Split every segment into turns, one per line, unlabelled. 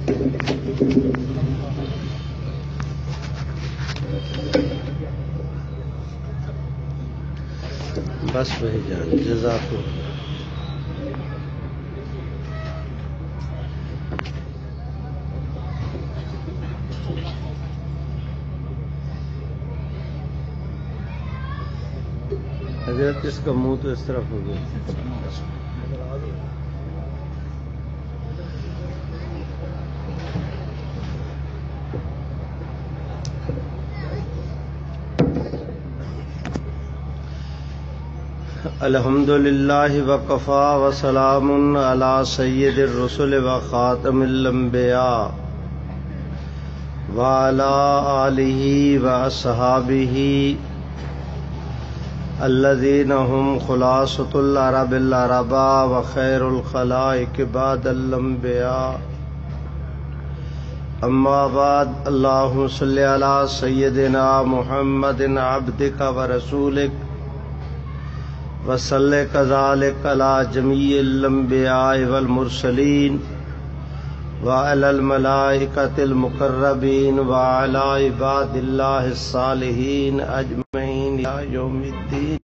بس بھائی جان جزاک اللہ۔ حضرت اس کا منہ تو اس طرف ہو گیا۔ الحمدللہ وکفا وسلام علی سید الرسل وخاتم الانبیاء وعلی آلہ واصحابہ الذین هم خلاصۃ العرب العرباء وخیر الخلائق بعد الانبیاء اما بعد اللہم صلی علی سیدنا محمد عبدک ورسولک وصلی کذالک علی جمیع الانبیاء والمرسلین وعلی الملائکۃ المقربین وعلی عباد اللہ الصالحین اجمعین الی یوم الدین۔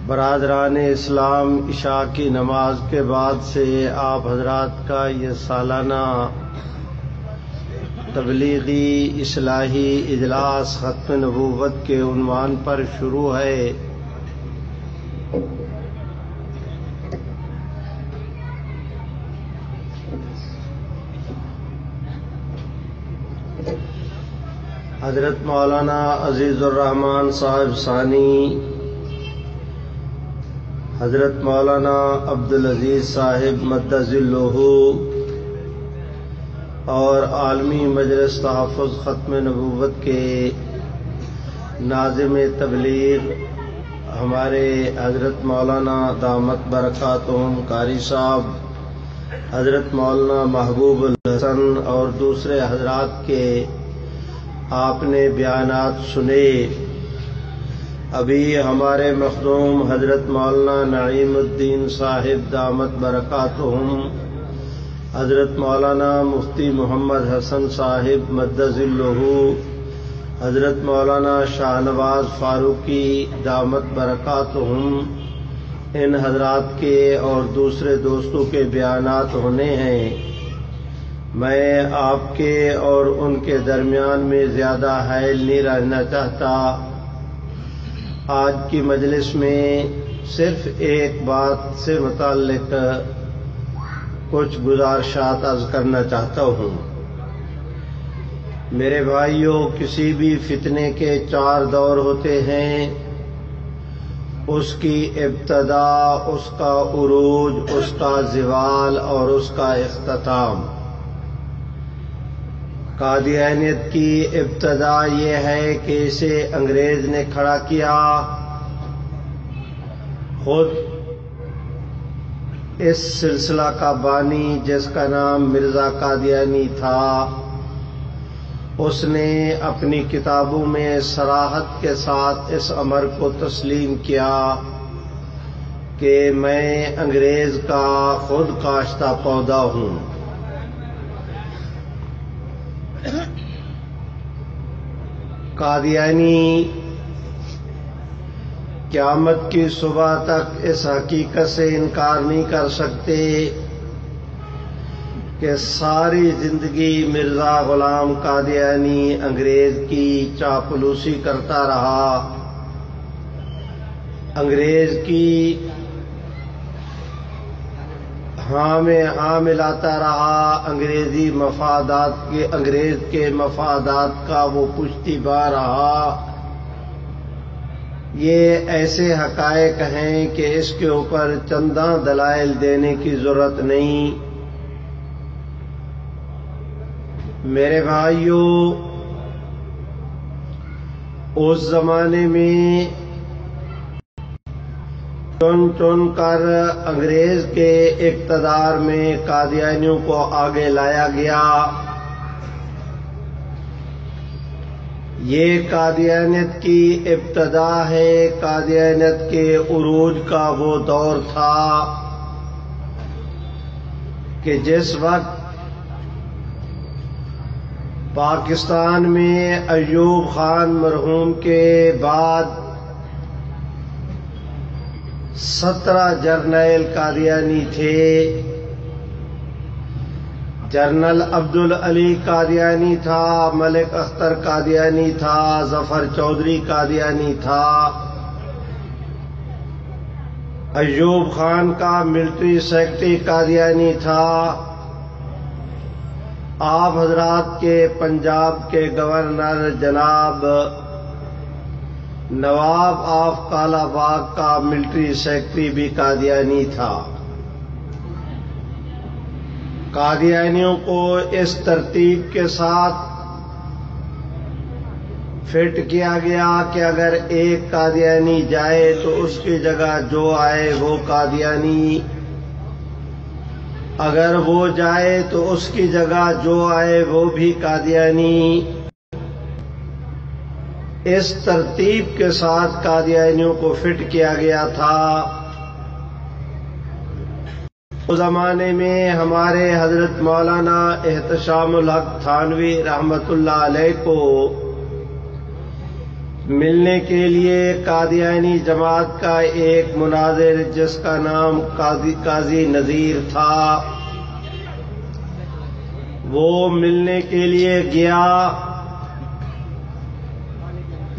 برادران اسلام، عشاء کی نماز کے بعد سے آپ حضرات کا یہ سالانہ تبلیغی اصلاحی اجلاس ختم نبوت کے عنوان پر شروع ہے۔ حضرت مولانا عزیز الرحمان صاحب ثانی، حضرت مولانا عبدالعزیز صاحب مدد ذلہ اور عالمی مجلس تحفظ ختم نبوت کے ناظم تبلیغ ہمارے حضرت مولانا دامت برکاتہم قاری صاحب، حضرت مولانا محبوب الحسن اور دوسرے حضرات کے آپ نے بیانات سنے۔ ابھی ہمارے مخدوم حضرت مولانا نعیم الدین صاحب دامت برکاتہم، حضرت مولانا مفتی محمد حسن صاحب مدد ذلہ، حضرت مولانا شاہ نواز فاروقی دامت برکاتہم، ان حضرات کے اور دوسرے دوستوں کے بیانات ہونے ہیں۔ میں آپ کے اور ان کے درمیان میں زیادہ حائل نہیں رہنا چاہتا۔ آج کی مجلس میں صرف ایک بات سے متعلق کچھ گزارشات عرض کرنا چاہتا ہوں۔ میرے بھائیوں، کسی بھی فتنے کے 4 دور ہوتے ہیں، اس کی ابتدا، اس کا عروج، اس کا زوال اور اس کا اختتام۔ قادیانیت کی ابتدا یہ ہے کہ اسے انگریز نے کھڑا کیا۔ خود اس سلسلہ کا بانی، جس کا نام مرزا قادیانی تھا، اس نے اپنی کتابوں میں صراحت کے ساتھ اس امر کو تسلیم کیا کہ میں انگریز کا خود کاشتہ پودا ہوں۔ قادیانی قیامت کی صبح تک اس حقیقت سے انکار نہیں کر سکتے کہ ساری زندگی مرزا غلام قادیانی انگریز کی چاپلوسی کرتا رہا، انگریز کی ہاں میں ہاں ملاتا رہا، انگریز کے مفادات کا وہ پشتیباں رہا۔ یہ ایسے حقائق ہیں کہ اس کے اوپر چنداں دلائل دینے کی ضرورت نہیں۔ میرے بھائیوں، اس زمانے میں چن چن کر انگریز کے اقتدار میں قادیانیوں کو آگے لایا گیا۔ یہ قادیانیت کی ابتدا ہے، قادیانیت کے عروج کا وہ دور تھا۔ کہ جس وقت پاکستان میں ایوب خان مرحوم کے بعد 17 جرنیل قادیانی تھے، جنرل عبدالعلی قادیانی تھا، ملک اختر قادیانی تھا، ظفر چودھری قادیانی تھا، ایوب خان کا ملٹری سیکرٹری قادیانی تھا، آپ حضرات کے پنجاب کے گورنر جناب نواب آف کالا باغ کا ملٹری سیکرٹری بھی قادیانی تھا۔ قادیانیوں کو اس ترتیب کے ساتھ فٹ کیا گیا کہ اگر ایک قادیانی جائے تو اس کی جگہ جو آئے وہ قادیانی، اگر وہ جائے تو اس کی جگہ جو آئے وہ بھی قادیانی۔ اس ترتیب کے ساتھ قادیانیوں کو فٹ کیا گیا تھا۔ اس زمانے میں ہمارے حضرت مولانا احتشام الحق تھانوی رحمت اللہ علیہ کو ملنے کے لیے قادیانی جماعت کا ایک مناظر جس کا نام قاضی نذیر تھا، وہ ملنے کے لیے گیا۔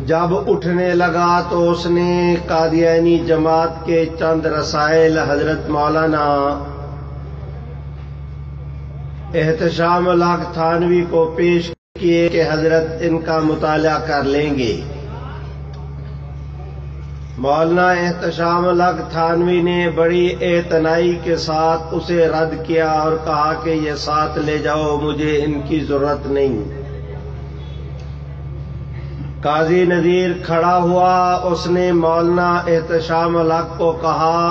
جب اٹھنے لگا تو اس نے قادیانی جماعت کے چند رسائل حضرت مولانا احتشام الحق تھانوی کو پیش کیے کہ حضرت ان کا مطالعہ کر لیں گے۔ مولانا احتشام الحق تھانوی نے بڑی اعتنائی کے ساتھ اسے رد کیا اور کہا کہ یہ ساتھ لے جاؤ، مجھے ان کی ضرورت نہیں۔ قاضی نذیر کھڑا ہوا، اس نے مولانا احتشام الحق کو کہا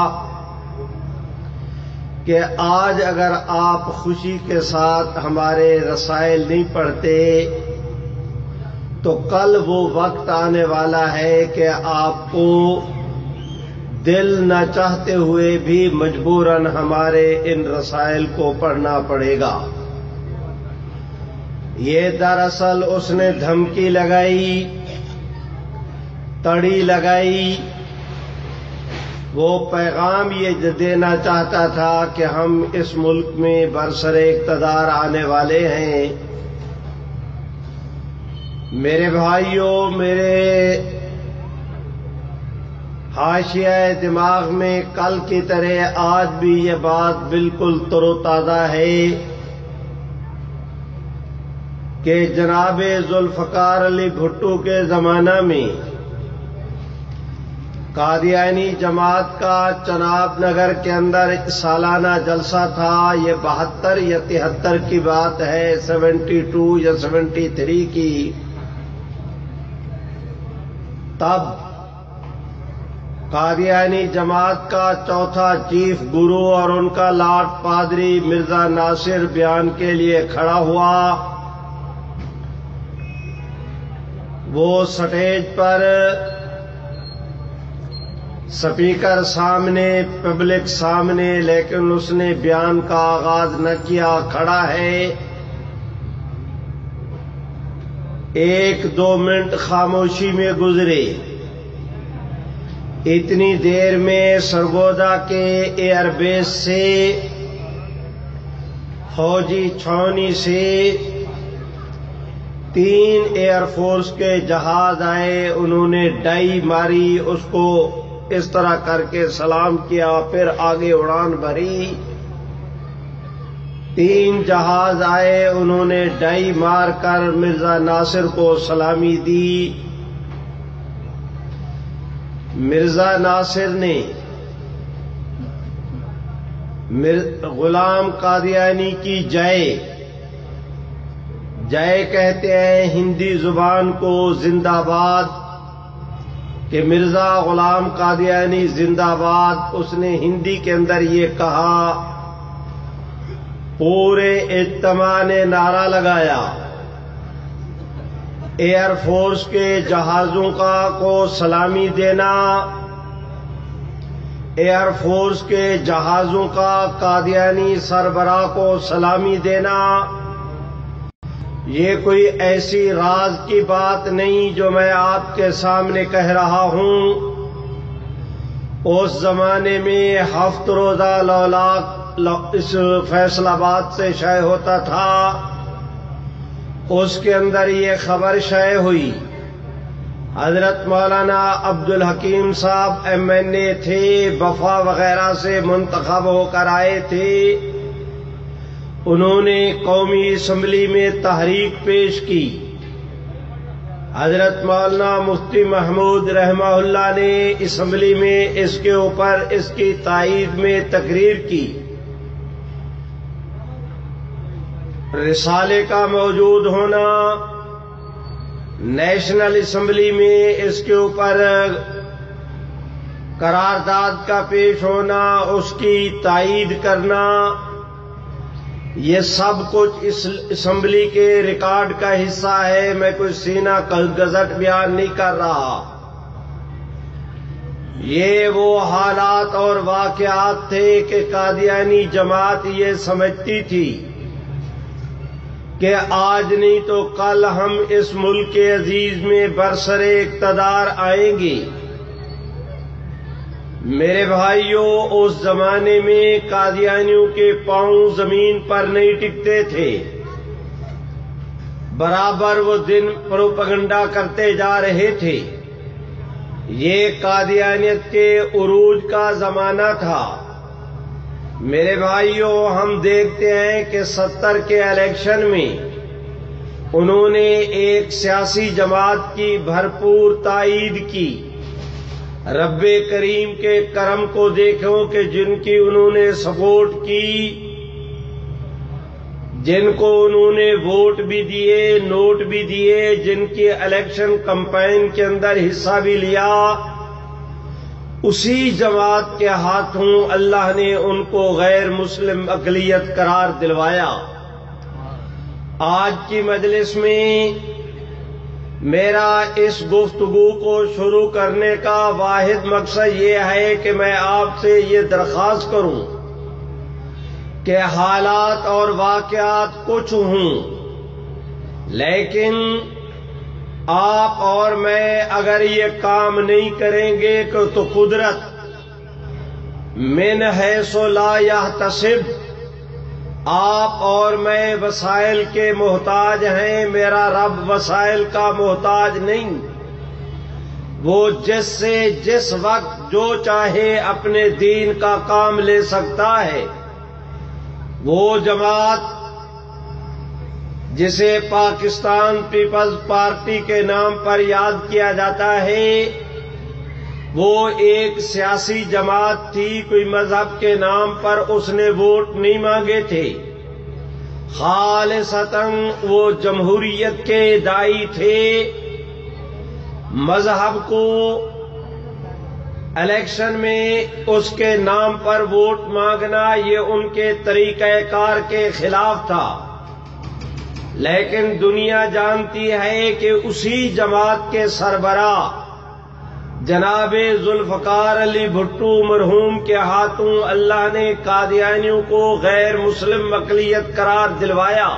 کہ آج اگر آپ خوشی کے ساتھ ہمارے رسائل نہیں پڑھتے تو کل وہ وقت آنے والا ہے کہ آپ کو دل نہ چاہتے ہوئے بھی مجبوراً ہمارے ان رسائل کو پڑھنا پڑے گا۔ یہ دراصل اس نے دھمکی لگائی، تڑی لگائی، وہ پیغام یہ دینا چاہتا تھا کہ ہم اس ملک میں برسر اقتدار آنے والے ہیں۔ میرے بھائیوں، میرے حاشیہ دماغ میں کل کی طرح آج بھی یہ بات بالکل تر و تازہ ہے کہ جناب ذوالفقار علی بھٹو کے زمانہ میں قادیانی جماعت کا چناب نگر کے اندر سالانہ جلسہ تھا۔ یہ 72 یا 73 کی بات ہے، 72 یا 73 کی۔ تب قادیانی جماعت کا چوتھا چیف گرو اور ان کا لاٹ پادری مرزا ناصر بیان کے لیے کھڑا ہوا۔ وہ سٹیج پر سپیکر سامنے، پبلک سامنے، لیکن اس نے بیان کا آغاز نہ کیا، کھڑا ہے۔ 1-2 منٹ خاموشی میں گزرے۔ اتنی دیر میں سرگودا کے ایئر بیس سے، فوجی چھاؤنی سے 3 ایئر فورس کے جہاز آئے، انہوں نے ڈائی ماری، اس کو اس طرح کر کے سلام کیا، پھر آگے اڑان بھری۔ 3 جہاز آئے، انہوں نے ڈائی مار کر مرزا ناصر کو سلامی دی۔ مرزا ناصر نے غلام قادیانی کی جے کہتے ہیں ہندی زبان کو زندہ باد، کہ مرزا غلام قادیانی زندہ باد، اس نے ہندی کے اندر یہ کہا۔ پورے اجتماع نے نعرہ لگایا۔ ایئر فورس کے جہازوں کو سلامی دینا، ایئر فورس کے جہازوں کا قادیانی سربراہ کو سلامی دینا یہ کوئی ایسی راز کی بات نہیں جو میں آپ کے سامنے کہہ رہا ہوں۔ اس زمانے میں 7 روزہ لولاک اس فیصل آباد سے شائع ہوتا تھا، اس کے اندر یہ خبر شائع ہوئی۔ حضرت مولانا عبدالحکیم صاحب MNA تھے، وفا وغیرہ سے منتخب ہو کر آئے تھے، انہوں نے قومی اسمبلی میں تحریک پیش کی۔ حضرت مولانا مفتی محمود رحمہ اللہ نے اسمبلی میں اس کے اوپر اس کی تائید میں تقریر کی۔ رسالے کا موجود ہونا، نیشنل اسمبلی میں اس کے اوپر قرارداد کا پیش ہونا، اس کی تائید کرنا، یہ سب کچھ اس اسمبلی کے ریکارڈ کا حصہ ہے۔ میں کوئی سینہ گزٹ بیان نہیں کر رہا۔ یہ وہ حالات اور واقعات تھے کہ قادیانی جماعت یہ سمجھتی تھی کہ آج نہیں تو کل ہم اس ملک کے عزیز میں برسر اقتدار آئیں گے۔ میرے بھائیوں، اس زمانے میں قادیانیوں کے پاؤں زمین پر نہیں ٹکتے تھے، برابر وہ دن پروپیگنڈا کرتے جا رہے تھے۔ یہ قادیانیت کے عروج کا زمانہ تھا۔ میرے بھائیوں، ہم دیکھتے ہیں کہ 70 کے الیکشن میں انہوں نے ایک سیاسی جماعت کی بھرپور تائید کی۔ رب کریم کے کرم کو دیکھو کہ جن کی انہوں نے سپورٹ کی، جن کو انہوں نے ووٹ بھی دیے، نوٹ بھی دیے، جن کی الیکشن کمپین کے اندر حصہ بھی لیا، اسی جماعت کے ہاتھوں اللہ نے ان کو غیر مسلم اقلیت قرار دلوایا۔ آج کی مجلس میں میرا اس گفتگو کو شروع کرنے کا واحد مقصد یہ ہے کہ میں آپ سے یہ درخواست کروں کہ حالات اور واقعات کچھ ہوں، لیکن آپ اور میں اگر یہ کام نہیں کریں گے تو قدرت من حیث لا یحتسب، آپ اور میں وسائل کے محتاج ہیں، میرا رب وسائل کا محتاج نہیں۔ وہ جس سے جس وقت جو چاہے اپنے دین کا کام لے سکتا ہے۔ وہ جماعت جسے پاکستان پیپلز پارٹی کے نام پر یاد کیا جاتا ہے، وہ ایک سیاسی جماعت تھی، کوئی مذہب کے نام پر اس نے ووٹ نہیں مانگے تھے، خالصتاً وہ جمہوریت کے داعی تھے۔ مذہب کو الیکشن میں اس کے نام پر ووٹ مانگنا یہ ان کے طریقہ کار کے خلاف تھا، لیکن دنیا جانتی ہے کہ اسی جماعت کے سربراہ جناب ذوالفقار علی بھٹو مرحوم کے ہاتھوں اللہ نے قادیانیوں کو غیر مسلم اقلیت قرار دلوایا۔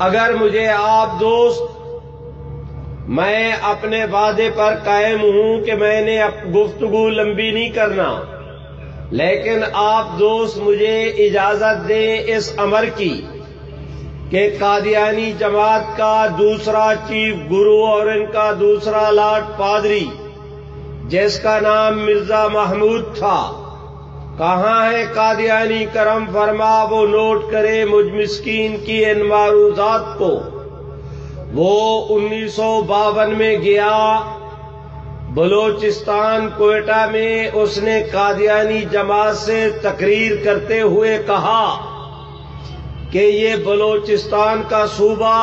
اگر مجھے آپ دوست، میں اپنے وعدے پر قائم ہوں کہ میں نے گفتگو لمبی نہیں کرنا، لیکن آپ دوست مجھے اجازت دیں اس امر کی کہ قادیانی جماعت کا دوسرا چیف گرو اور ان کا دوسرا لاٹ پادری جس کا نام مرزا محمود تھا، کہاں ہے قادیانی کرم فرما، وہ نوٹ کرے مجھ مسکین کی ان معروضات کو۔ وہ 1952 میں گیا بلوچستان کوئٹہ میں، اس نے قادیانی جماعت سے تقریر کرتے ہوئے کہا کہ یہ بلوچستان کا صوبہ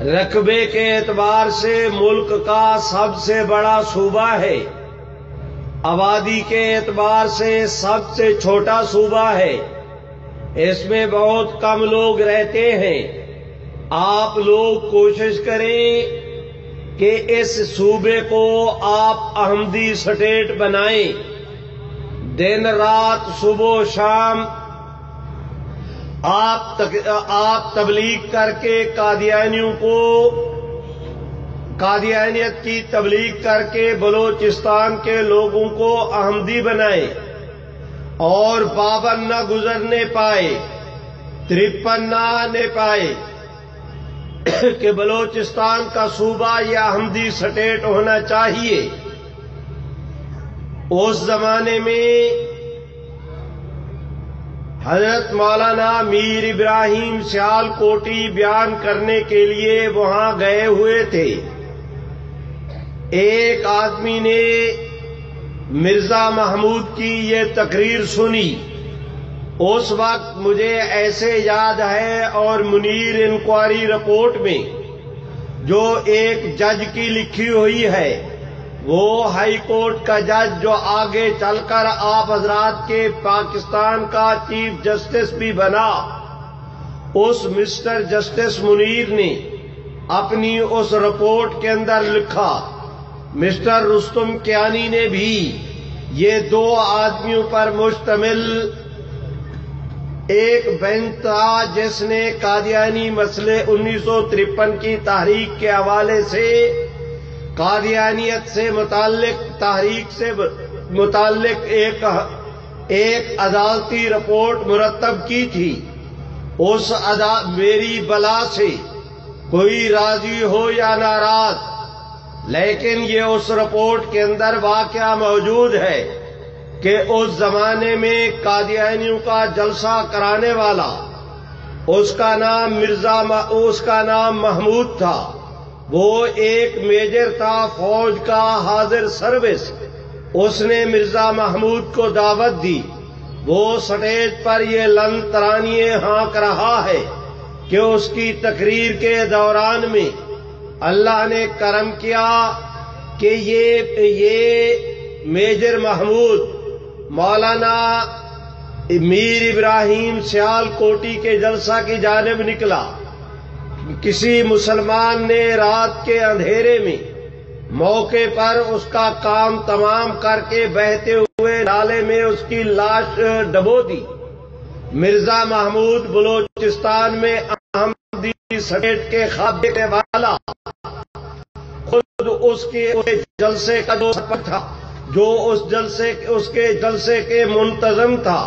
رقبے کے اعتبار سے ملک کا سب سے بڑا صوبہ ہے، آبادی کے اعتبار سے سب سے چھوٹا صوبہ ہے، اس میں بہت کم لوگ رہتے ہیں۔ آپ لوگ کوشش کریں کہ اس صوبے کو آپ احمدی سٹیٹ بنائیں، دن رات صبح و شام آپ تبلیغ کر کے قادیانیوں کو قادیانیت کی تبلیغ کر کے بلوچستان کے لوگوں کو احمدی بنائے، اور 52 نہ گزرنے پائے، 53 نہ آنے پائے کہ بلوچستان کا صوبہ یا احمدی سٹیٹ ہونا چاہیے۔ اس زمانے میں حضرت مولانا میر ابراہیم سیال کوٹی بیان کرنے کے لیے وہاں گئے ہوئے تھے۔ ایک آدمی نے مرزا محمود کی یہ تقریر سنی، اس وقت مجھے ایسے یاد ہے، اور منیر انکوائری رپورٹ میں جو ایک جج کی لکھی ہوئی ہے، وہ ہائی کورٹ کا جج جو آگے چل کر آپ حضرات کے پاکستان کا چیف جسٹس بھی بنا، اس مسٹر جسٹس منیر نے اپنی اس رپورٹ کے اندر لکھا، مسٹر رستم کیانی نے بھی یہ 2 آدمیوں پر مشتمل ایک بینچ تھا جس نے قادیانی مسئلے 1953 کی تحریک کے حوالے سے قادیانیت سے متعلق تحریک سے متعلق ایک عدالتی رپورٹ مرتب کی تھی۔ اس میری بلا سے کوئی راضی ہو یا ناراض، لیکن یہ اس رپورٹ کے اندر واقعہ موجود ہے کہ اس زمانے میں قادیانیوں کا جلسہ کرانے والا اس کا نام محمود تھا، وہ ایک میجر تھا فوج کا حاضر سروس۔ اس نے مرزا محمود کو دعوت دی، وہ سٹیج پر یہ لن ترانیے ہانک رہا ہے کہ اس کی تقریر کے دوران میں اللہ نے کرم کیا کہ یہ میجر محمود مولانا میر ابراہیم سیال کوٹی کے جلسہ کی جانب نکلا۔ کسی مسلمان نے رات کے اندھیرے میں موقع پر اس کا کام تمام کر کے بہتے ہوئے نالے میں اس کی لاش ڈبو دی۔ مرزا محمود بلوچستان میں احمدی سٹیٹ کے خواب دیکھنے والا، خود اس کے جلسے کا جو سبب تھا، جو اس کے جلسے کے منتظم تھا،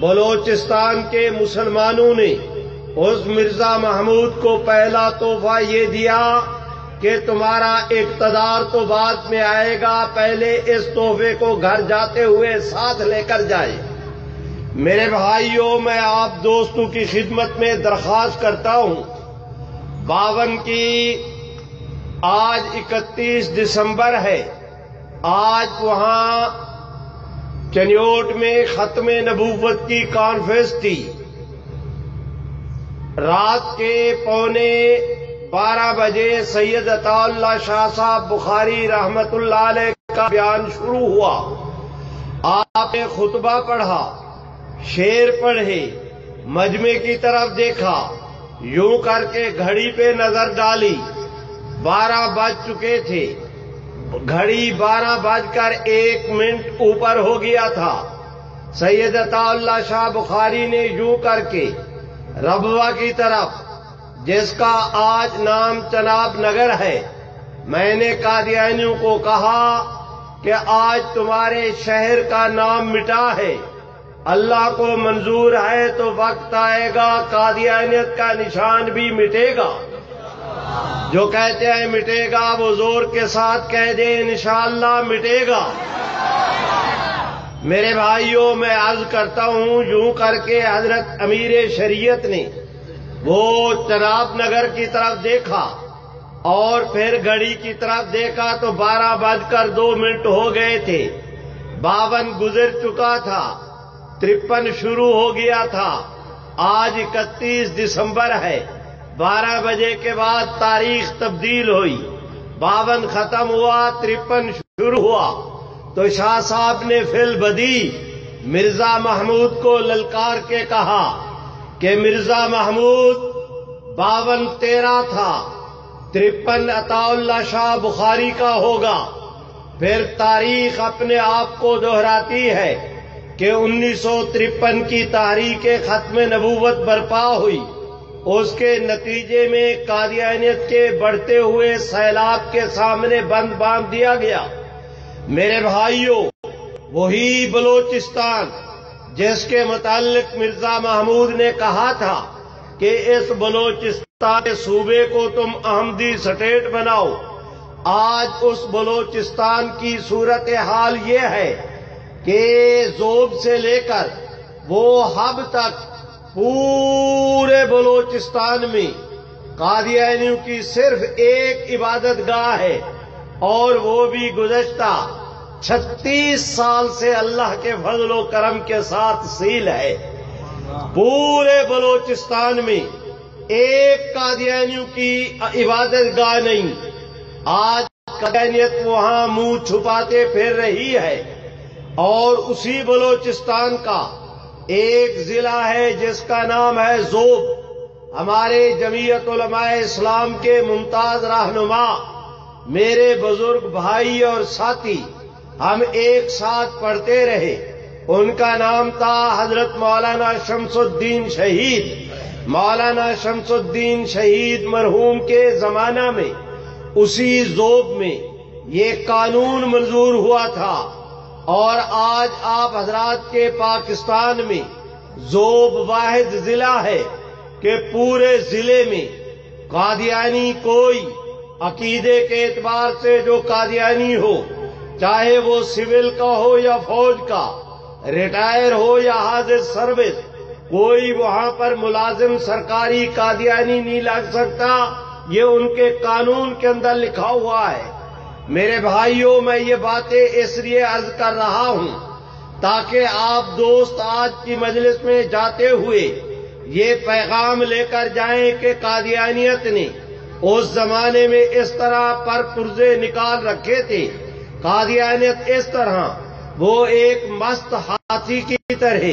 بلوچستان کے مسلمانوں نے اس مرزا محمود کو پہلا تحفہ یہ دیا کہ تمہارا اقتدار تو بعد میں آئے گا، پہلے اس تحفے کو گھر جاتے ہوئے ساتھ لے کر جائے۔ میرے بھائیوں، میں آپ دوستوں کی خدمت میں درخواست کرتا ہوں، 52 کی آج 31 دسمبر ہے، آج وہاں چنیوٹ میں ختم نبوت کی کانفرنس تھی۔ رات کے 11:15 بجے سید عطا اللہ شاہ صاحب بخاری رحمت اللہ علیہ کا بیان شروع ہوا۔ آپ نے خطبہ پڑھا، شعر پڑھے، مجمع کی طرف دیکھا، یوں کر کے گھڑی پہ نظر ڈالی، 12 بج چکے تھے، گھڑی 12:01 اوپر ہو گیا تھا۔ سید عطا اللہ شاہ بخاری نے یوں کر کے ربوہ کی طرف، جس کا آج نام چناب نگر ہے، میں نے قادیانیوں کو کہا کہ آج تمہارے شہر کا نام مٹا ہے، اللہ کو منظور ہے تو وقت آئے گا قادیانیت کا نشان بھی مٹے گا۔ جو کہتے ہیں مٹے گا وہ زور کے ساتھ کہہ دیں انشاءاللہ مٹے گا۔ میرے بھائیوں، میں عرض کرتا ہوں، یوں کر کے حضرت امیر شریعت نے وہ چناب نگر کی طرف دیکھا اور پھر گھڑی کی طرف دیکھا تو 12:02 ہو گئے تھے، 52 گزر چکا تھا، 53 شروع ہو گیا تھا۔ آج 31 دسمبر ہے، 12 بجے کے بعد تاریخ تبدیل ہوئی، 52 ختم ہوا، 53 شروع ہوا، تو شاہ صاحب نے فی البدی مرزا محمود کو للکار کے کہا کہ مرزا محمود 52 تیرا تھا، 53 عطا اللہ شاہ بخاری کا ہوگا۔ پھر تاریخ اپنے آپ کو دہراتی ہے کہ 1953 کی تحریک ختم نبوت برپا ہوئی۔ اس کے نتیجے میں قادیانیت کے بڑھتے ہوئے سیلاب کے سامنے بند باندھ دیا گیا۔ میرے بھائیوں، وہی بلوچستان جس کے متعلق مرزا محمود نے کہا تھا کہ اس بلوچستان کے صوبے کو تم احمدی سٹیٹ بناؤ، آج اس بلوچستان کی صورتحال یہ ہے کہ زوب سے لے کر وہ حب تک پورے بلوچستان میں قادیانیوں کی صرف ایک عبادت گاہ ہے، اور وہ بھی گزشتہ 36 سال سے اللہ کے فضل و کرم کے ساتھ سیل ہے۔ پورے بلوچستان میں ایک قادیانیوں کی عبادت گاہ نہیں۔ آج قادیانیت وہاں منہ چھپاتے پھر رہی ہے، اور اسی بلوچستان کا ایک ضلع ہے جس کا نام ہے زوب۔ ہمارے جمعیت علماء اسلام کے ممتاز رہنما، میرے بزرگ بھائی اور ساتھی، ہم ایک ساتھ پڑھتے رہے، ان کا نام تھا حضرت مولانا شمس الدین شہید۔ مولانا شمس الدین شہید مرحوم کے زمانہ میں اسی زوب میں یہ قانون منظور ہوا تھا، اور آج آپ حضرات کے پاکستان میں زوب واحد ضلع ہے کہ پورے ضلع میں قادیانی کوئی عقیدے کے اعتبار سے جو قادیانی ہو، چاہے وہ سول کا ہو یا فوج کا، ریٹائر ہو یا حاضر سروس، کوئی وہاں پر ملازم سرکاری قادیانی نہیں لگ سکتا۔ یہ ان کے قانون کے اندر لکھا ہوا ہے۔ میرے بھائیوں، میں یہ باتیں اس لیے عرض کر رہا ہوں تاکہ آپ دوست آج کی مجلس میں جاتے ہوئے یہ پیغام لے کر جائیں کہ قادیانیت نے اس زمانے میں اس طرح پر پرزے نکال رکھے تھے۔ قادیانیت اس طرح وہ ایک مست ہاتھی کی طرح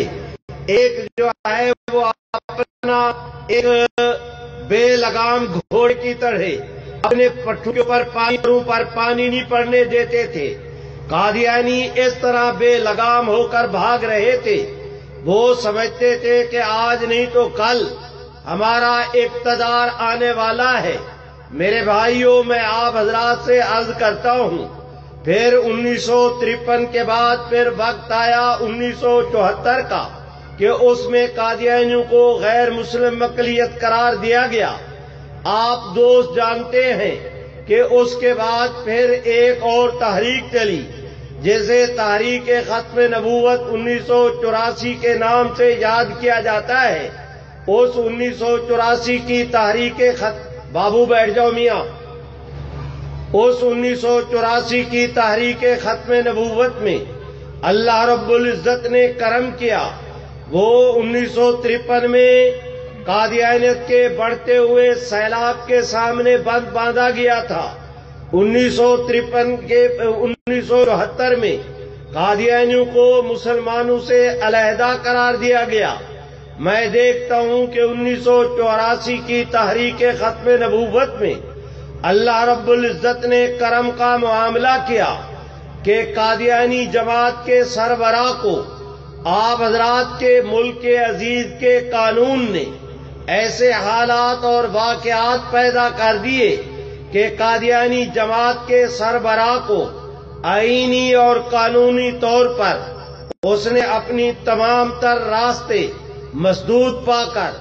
ایک جو ہے وہ اپنا ایک بے لگام گھوڑے کی طرح اپنے پٹھوں کے اوپر پانی نہیں پڑنے دیتے تھے۔ قادیانی اس طرح بے لگام ہو کر بھاگ رہے تھے۔ وہ سمجھتے تھے کہ آج نہیں تو کل ہمارا اقتدار آنے والا ہے۔ میرے بھائیوں، میں آپ حضرات سے عرض کرتا ہوں، پھر 1953 کے بعد پھر وقت آیا 1974 کا کہ اس میں قادیانیوں کو غیر مسلم اقلیت قرار دیا گیا۔ آپ دوست جانتے ہیں کہ اس کے بعد پھر ایک اور تحریک چلی جسے تحریک ختم نبوت 1984 کے نام سے یاد کیا جاتا ہے۔ اس 1984 کی تحریک بابو بیٹھ جاؤ میاں۔ اس 1984 کی تحریک ختم نبوت میں اللہ رب العزت نے کرم کیا۔ وہ 1953 میں قادیانیت کے بڑھتے ہوئے سیلاب کے سامنے بند باندھا گیا تھا۔ 1973 میں قادیانیوں کو مسلمانوں سے علیحدہ قرار دیا گیا۔ میں دیکھتا ہوں کہ 1984 کی تحریک ختم نبوت میں اللہ رب العزت نے کرم کا معاملہ کیا کہ قادیانی جماعت کے سربراہ کو آپ حضرات کے ملک عزیز کے قانون نے ایسے حالات اور واقعات پیدا کر دیے کہ قادیانی جماعت کے سربراہ کو آئینی اور قانونی طور پر اس نے اپنی تمام تر راستے مسدود پا کر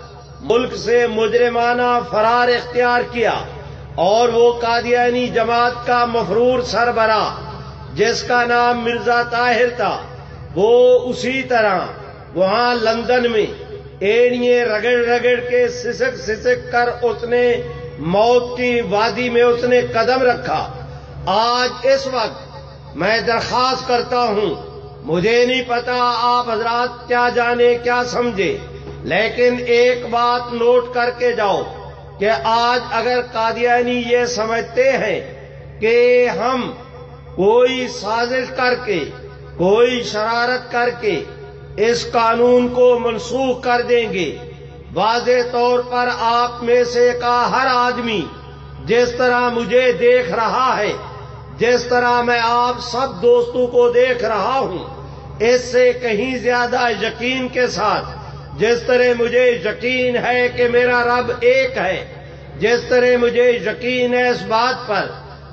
ملک سے مجرمانہ فرار اختیار کیا، اور وہ قادیانی جماعت کا مفرور سربراہ جس کا نام مرزا طاہر تھا، وہ اسی طرح وہاں لندن میں ایڑیاں رگڑ رگڑ کے سسک کر اس نے موت کی وادی میں اس نے قدم رکھا۔ آج اس وقت میں درخواست کرتا ہوں، مجھے نہیں پتا آپ حضرات کیا جانے کیا سمجھے، لیکن ایک بات نوٹ کر کے جاؤ کہ آج اگر قادیانی یہ سمجھتے ہیں کہ ہم کوئی سازش کر کے، کوئی شرارت کر کے اس قانون کو منسوخ کر دیں گے، واضح طور پر آپ میں سے کا ہر آدمی جس طرح مجھے دیکھ رہا ہے، جس طرح میں آپ سب دوستوں کو دیکھ رہا ہوں، اس سے کہیں زیادہ یقین کے ساتھ جس طرح مجھے یقین ہے کہ میرا رب ایک ہے، جس طرح مجھے یقین ہے اس بات پر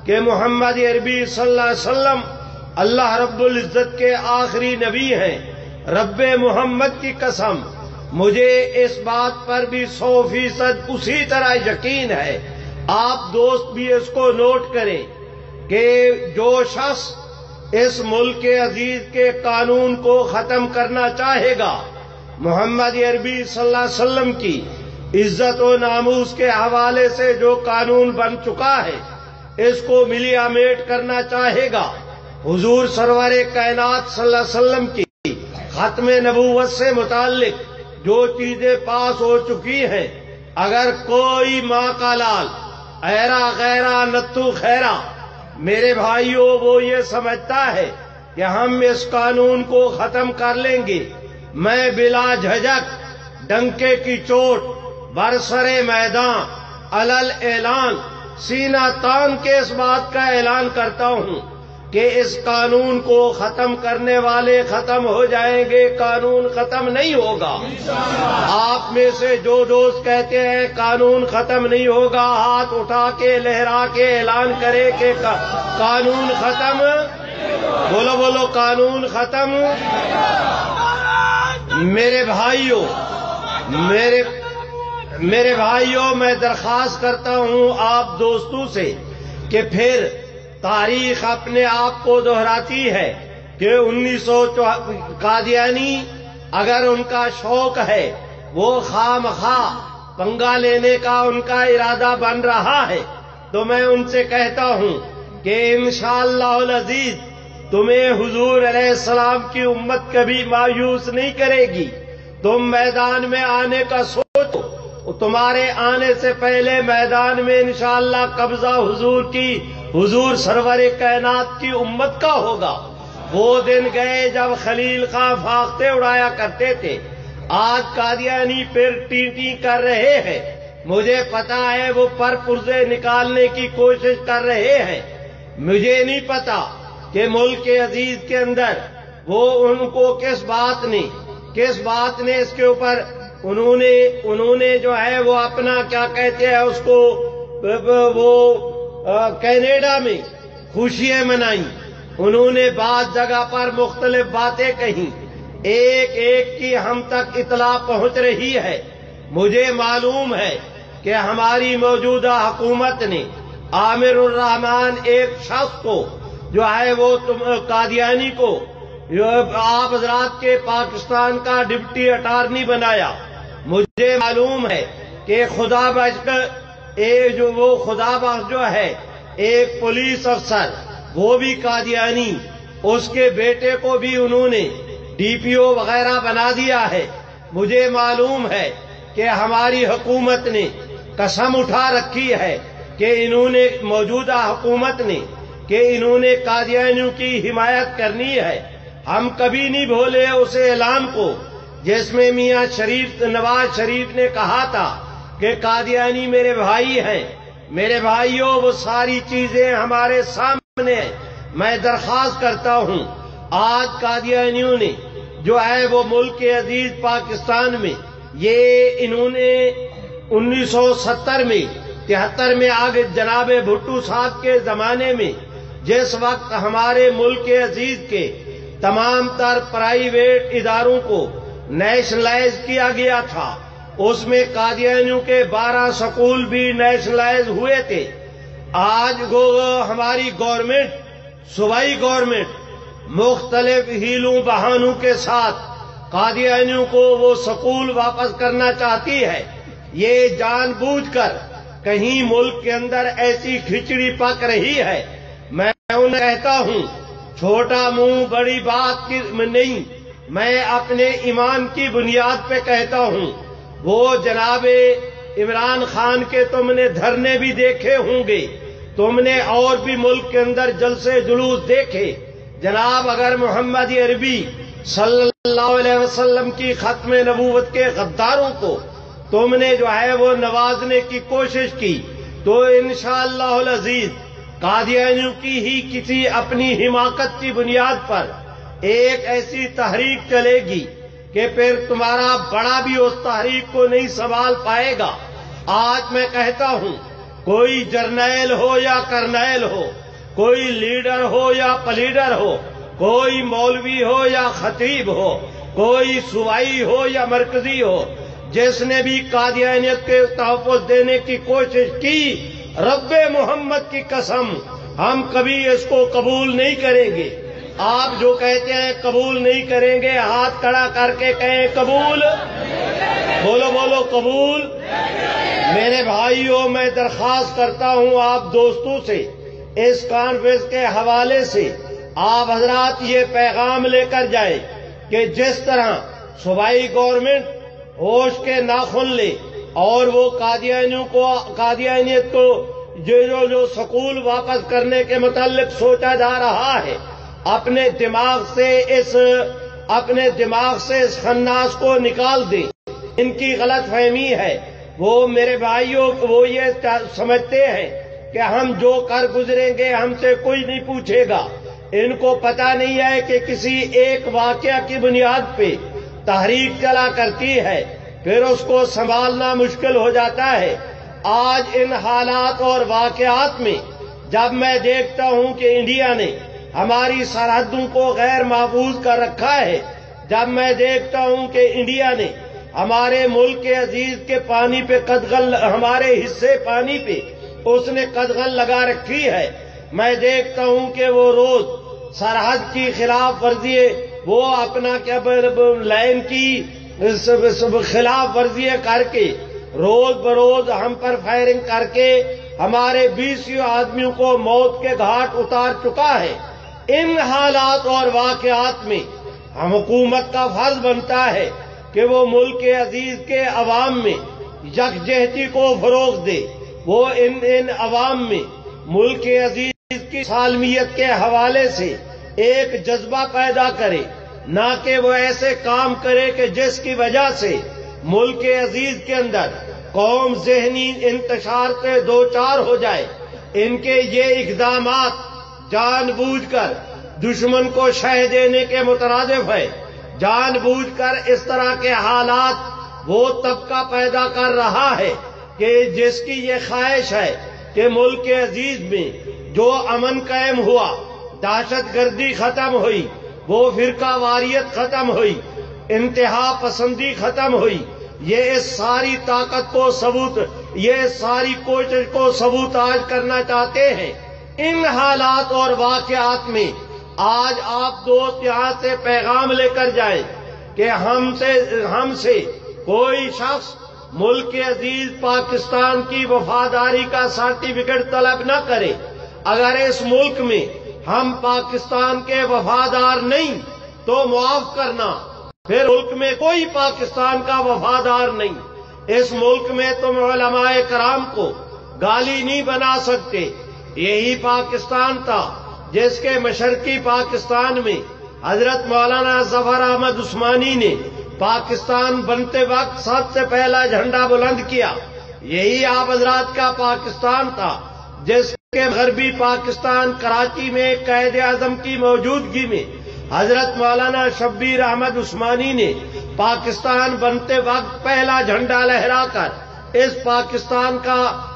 کہ محمد عربی صلی اللہ علیہ وسلم اللہ رب العزت کے آخری نبی ہیں، رب محمد کی قسم مجھے اس بات پر بھی 100% اسی طرح یقین ہے۔ آپ دوست بھی اس کو نوٹ کریں کہ جو شخص اس ملک عزیز کے قانون کو ختم کرنا چاہے گا، محمد عربی صلی اللہ علیہ وسلم کی عزت و ناموس کے حوالے سے جو قانون بن چکا ہے، اس کو ملیا میٹ کرنا چاہے گا، حضور سرور کائنات صلی اللہ علیہ وسلم کی ختم نبوت سے متعلق جو چیزیں پاس ہو چکی ہیں، اگر کوئی ماں کا لال ایرا غیرہ نتو خیرہ میرے بھائیوں وہ یہ سمجھتا ہے کہ ہم اس قانون کو ختم کر لیں گے، میں بلا جھجک ڈنکے کی چوٹ برسر میدان علل اعلان سینہ تان کے اس بات کا اعلان کرتا ہوں کہ اس قانون کو ختم کرنے والے ختم ہو جائیں گے، قانون ختم نہیں ہوگا۔ آپ میں سے جو دوست کہتے ہیں قانون ختم نہیں ہوگا، ہاتھ اٹھا کے لہرا کے اعلان کرے کہ قانون ختم، بولو بولو قانون ختم۔ میرے بھائیوں میں درخواست کرتا ہوں آپ دوستوں سے کہ پھر تاریخ اپنے آپ کو دہراتی ہے کہ 1900 قادیانی اگر ان کا شوق ہے، وہ خواہ پنگا لینے کا ان کا ارادہ بن رہا ہے، تو میں ان سے کہتا ہوں کہ انشاءاللہ العزیز تمہیں حضور علیہ السلام کی امت کبھی مایوس نہیں کرے گی۔ تم میدان میں آنے کا سوچو، تمہارے آنے سے پہلے میدان میں انشاءاللہ قبضہ حضور سرور کائنات کی امت کا ہوگا۔ وہ دن گئے جب خلیل خان فاختے اڑایا کرتے تھے، آج قادیانی پھر ٹی کر رہے ہیں۔ مجھے پتا ہے وہ پر پرزے نکالنے کی کوشش کر رہے ہیں۔ مجھے نہیں پتا کہ ملک عزیز کے اندر وہ ان کو کس بات نے اس کے اوپر انہوں نے جو ہے وہ اپنا کیا کہتے ہیں اس کو، وہ کینیڈا میں خوشیاں منائیں، انہوں نے بعض جگہ پر مختلف باتیں کہیں، ایک کی ہم تک اطلاع پہنچ رہی ہے۔ مجھے معلوم ہے کہ ہماری موجودہ حکومت نے عامر الرحمان ایک شخص کو جو ہے وہ قادیانی کو آپ حضرات کے پاکستان کا ڈپٹی اٹارنی بنایا۔ مجھے معلوم ہے کہ خدا بخش جو ہے ایک پولیس افسر وہ بھی قادیانی، اس کے بیٹے کو بھی انہوں نے DPO وغیرہ بنا دیا ہے۔ مجھے معلوم ہے کہ ہماری حکومت نے قسم اٹھا رکھی ہے کہ موجودہ حکومت نے انہوں نے قادیانیوں کی حمایت کرنی ہے۔ ہم کبھی نہیں بھولے اس اعلان کو جس میں میاں نواز شریف نے کہا تھا کہ قادیانی میرے بھائی ہیں۔ میرے بھائیوں وہ ساری چیزیں ہمارے سامنے ہیں۔ میں درخواست کرتا ہوں آج قادیانیوں نے جو ہے وہ ملک عزیز پاکستان میں انہوں نے 1970 میں 73 میں آگے جناب بھٹو صاحب کے زمانے میں جس وقت ہمارے ملک عزیز کے تمام تر پرائیویٹ اداروں کو نیشنلائز کیا گیا تھا، اس میں قادیانیوں کے 12 سکول بھی نیشنلائز ہوئے تھے۔ آج ہماری گورنمنٹ، صوبائی گورنمنٹ مختلف ہیلوں بہانوں کے ساتھ قادیانیوں کو وہ سکول واپس کرنا چاہتی ہے۔ یہ جان بوجھ کر کہیں ملک کے اندر ایسی کھچڑی پک رہی ہے۔ میں انہیں کہتا ہوں چھوٹا منہ بڑی بات نہیں، میں اپنے ایمان کی بنیاد پہ کہتا ہوں۔ وہ جناب عمران خان کے تم نے دھرنے بھی دیکھے ہوں گے، تم نے اور بھی ملک کے اندر جلسے جلوس دیکھے۔ جناب اگر محمد عربی صلی اللہ علیہ وسلم کی ختم نبوت کے غداروں کو تم نے جو ہے وہ نوازنے کی کوشش کی تو انشاءاللہ العزیز قادیانیوں کی ہی کسی اپنی حماقت کی بنیاد پر ایک ایسی تحریک چلے گی کہ پھر تمہارا بڑا بھی اس تحریک کو نہیں سنبھال پائے گا۔ آج میں کہتا ہوں، کوئی جرنیل ہو یا کرنیل ہو، کوئی لیڈر ہو یا پلیڈر ہو، کوئی مولوی ہو یا خطیب ہو، کوئی صوبائی ہو یا مرکزی ہو، جس نے بھی قادیانیت کے تحفظ دینے کی کوشش کی، رب محمد کی قسم ہم کبھی اس کو قبول نہیں کریں گے۔ آپ جو کہتے ہیں قبول نہیں کریں گے، ہاتھ کھڑا کر کے کہیں قبول، بولو بولو قبول۔ میرے بھائیوں، میں درخواست کرتا ہوں آپ دوستوں سے، اس کانفرنس کے حوالے سے آپ حضرات یہ پیغام لے کر جائیں کہ جس طرح صوبائی گورنمنٹ ہوش کے ناخن لے اور وہ قادیانیت کو جو سکول واپس کرنے کے متعلق سوچا جا رہا ہے، اپنے دماغ سے اس خناس کو نکال دیں۔ ان کی غلط فہمی ہے، وہ میرے بھائیوں وہ یہ سمجھتے ہیں کہ ہم جو کر گزریں گے ہم سے کوئی نہیں پوچھے گا۔ ان کو پتہ نہیں ہے کہ کسی ایک واقعہ کی بنیاد پہ تحریک چلا کرتی ہے، پھر اس کو سنبھالنا مشکل ہو جاتا ہے۔ آج ان حالات اور واقعات میں جب میں دیکھتا ہوں کہ انڈیا نے ہماری سرحدوں کو غیر محفوظ کر رکھا ہے، جب میں دیکھتا ہوں کہ انڈیا نے ہمارے ملک کے عزیز کے پانی پہ قدغن، ہمارے حصے پانی پہ اس نے قدغن لگا رکھی ہے، میں دیکھتا ہوں کہ وہ روز سرحد کی خلاف ورزی، وہ اپنا کیا لائن کی خلاف ورزی کر کے روز بروز ہم پر فائرنگ کر کے ہمارے 20 آدمیوں کو موت کے گھاٹ اتار چکا ہے۔ ان حالات اور واقعات میں ہم حکومت کا فرض بنتا ہے کہ وہ ملک عزیز کے عوام میں یکجہتی کو فروغ دے، وہ ان عوام میں ملک عزیز کی سالمیت کے حوالے سے ایک جذبہ پیدا کرے، نہ کہ وہ ایسے کام کرے کہ جس کی وجہ سے ملک عزیز کے اندر قوم ذہنی انتشار سے دوچار ہو جائے۔ ان کے یہ اقدامات جان بوجھ کر دشمن کو شہ دینے کے مترادف ہے، جان بوجھ کر اس طرح کے حالات وہ طبقہ پیدا کر رہا ہے کہ جس کی یہ خواہش ہے کہ ملک عزیز میں جو امن قائم ہوا، دہشت گردی ختم ہوئی، وہ فرقہ واریت ختم ہوئی، انتہا پسندی ختم ہوئی، یہ اس ساری طاقت کو یہ ساری کوشش کو سبوتاژ کرنا چاہتے ہیں۔ ان حالات اور واقعات میں آج آپ دوست یہاں سے پیغام لے کر جائیں کہ ہم سے کوئی شخص ملک عزیز پاکستان کی وفاداری کا سرٹیفکیٹ طلب نہ کرے۔ اگر اس ملک میں ہم پاکستان کے وفادار نہیں تو معاف کرنا، پھر ملک میں کوئی پاکستان کا وفادار نہیں۔ اس ملک میں تم علماء کرام کو گالی نہیں بنا سکتے۔ یہی پاکستان تھا جس کے مشرقی پاکستان میں حضرت مولانا ظفر احمد عثمانی نے پاکستان بنتے وقت سب سے پہلا جھنڈا بلند کیا۔ یہی آپ حضرات کا پاکستان تھا جس کے غربی پاکستان کراچی میں قائد اعظم کی موجودگی میں حضرت مولانا شبیر احمد عثمانی نے پاکستان بنتے وقت پہلا جھنڈا لہرا کر اس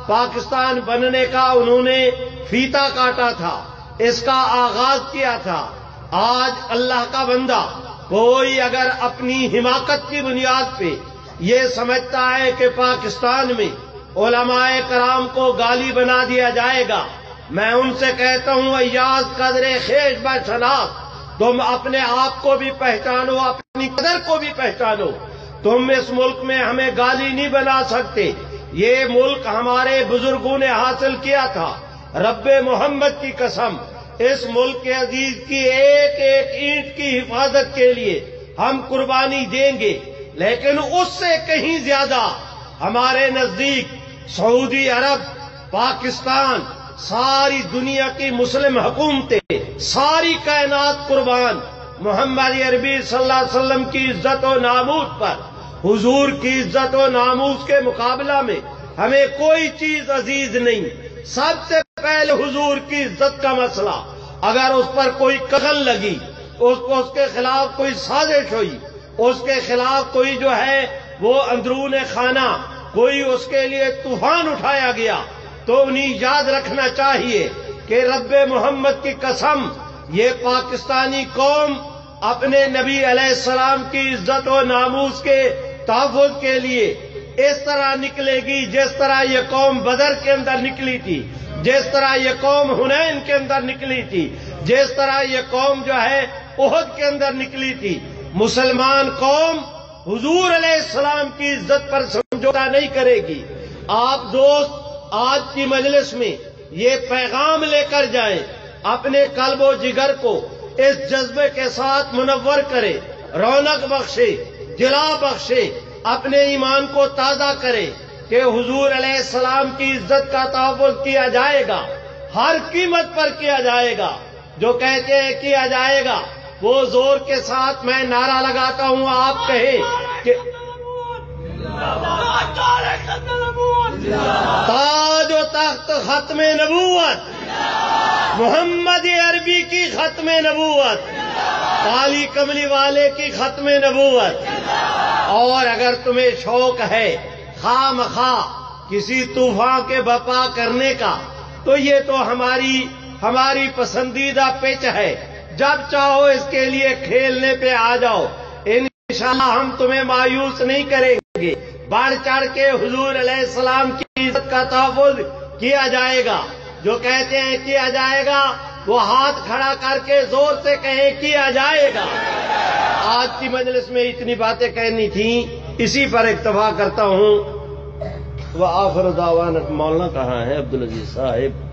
پاکستان بننے کا انہوں نے فیتا کاٹا تھا، اس کا آغاز کیا تھا۔ آج اللہ کا بندہ کوئی اگر اپنی حماقت کی بنیاد پہ یہ سمجھتا ہے کہ پاکستان میں علماء کرام کو گالی بنا دیا جائے گا، میں ان سے کہتا ہوں ایاز قدر خیش بشناس، تم اپنے آپ کو بھی پہچانو، اپنی قدر کو بھی پہچانو۔ تم اس ملک میں ہمیں گالی نہیں بنا سکتے۔ یہ ملک ہمارے بزرگوں نے حاصل کیا تھا، رب محمد کی قسم اس ملک کے عزیز کی ایک ایک اینٹ کی حفاظت کے لیے ہم قربانی دیں گے، لیکن اس سے کہیں زیادہ ہمارے نزدیک سعودی عرب، پاکستان، ساری دنیا کی مسلم حکومتیں، ساری کائنات قربان محمد عربی صلی اللہ علیہ وسلم کی عزت و ناموس پر، حضور کی عزت و ناموس کے مقابلہ میں ہمیں کوئی چیز عزیز نہیں. سب سے پہلے حضور کی عزت کا مسئلہ. اگر اس پر کوئی قتل لگی، اس کے خلاف کوئی سازش ہوئی، اس کے خلاف کوئی جو ہے وہ اندرون خانہ کوئی اس کے لیے طوفان اٹھایا گیا، تو انہیں یاد رکھنا چاہیے کہ رب محمد کی قسم یہ پاکستانی قوم اپنے نبی علیہ السلام کی عزت و ناموس کے تحفظ کے لیے اس طرح نکلے گی جس طرح یہ قوم بدر کے اندر نکلی تھی، جس طرح یہ قوم حنین کے اندر نکلی تھی، جس طرح یہ قوم جو ہے احد کے اندر نکلی تھی. مسلمان قوم حضور علیہ السلام کی عزت پر سمجھوتا نہیں کرے گی. آپ دوست آج کی مجلس میں یہ پیغام لے کر جائیں، اپنے قلب و جگر کو اس جذبے کے ساتھ منور کرے، رونق بخشے، جلا بخشے، اپنے ایمان کو تازہ کرے کہ حضور علیہ السلام کی عزت کا تحفظ کیا جائے گا، ہر قیمت پر کیا جائے گا. جو کہتے ہیں کیا جائے گا، وہ زور کے ساتھ میں نعرہ لگاتا ہوں، آپ کہیں کہ تاج و تخت ختم نبوت، محمد عربی کی ختم نبوت، کالی کملی والے کی ختم نبوت. اور اگر تمہیں شوق ہے خواہ مخواہ کسی طوفان کے بپا کرنے کا، تو یہ تو ہماری پسندیدہ پچ ہے. جب چاہو اس کے لیے کھیلنے پہ آ جاؤ، انشاءاللہ ہم تمہیں مایوس نہیں کریں گے. بڑھ چڑھ کے حضور علیہ السلام کی عزت کا تحفظ کیا جائے گا. جو کہتے ہیں کیا جائے گا، وہ ہاتھ کھڑا کر کے زور سے کہیں کیا جائے گا. آج کی مجلس میں اتنی باتیں کہنی تھیں، اسی پر اکتفا کرتا ہوں. وہ آخر دعوانا. مولانا کہاں ہے عبدالعزیز صاحب؟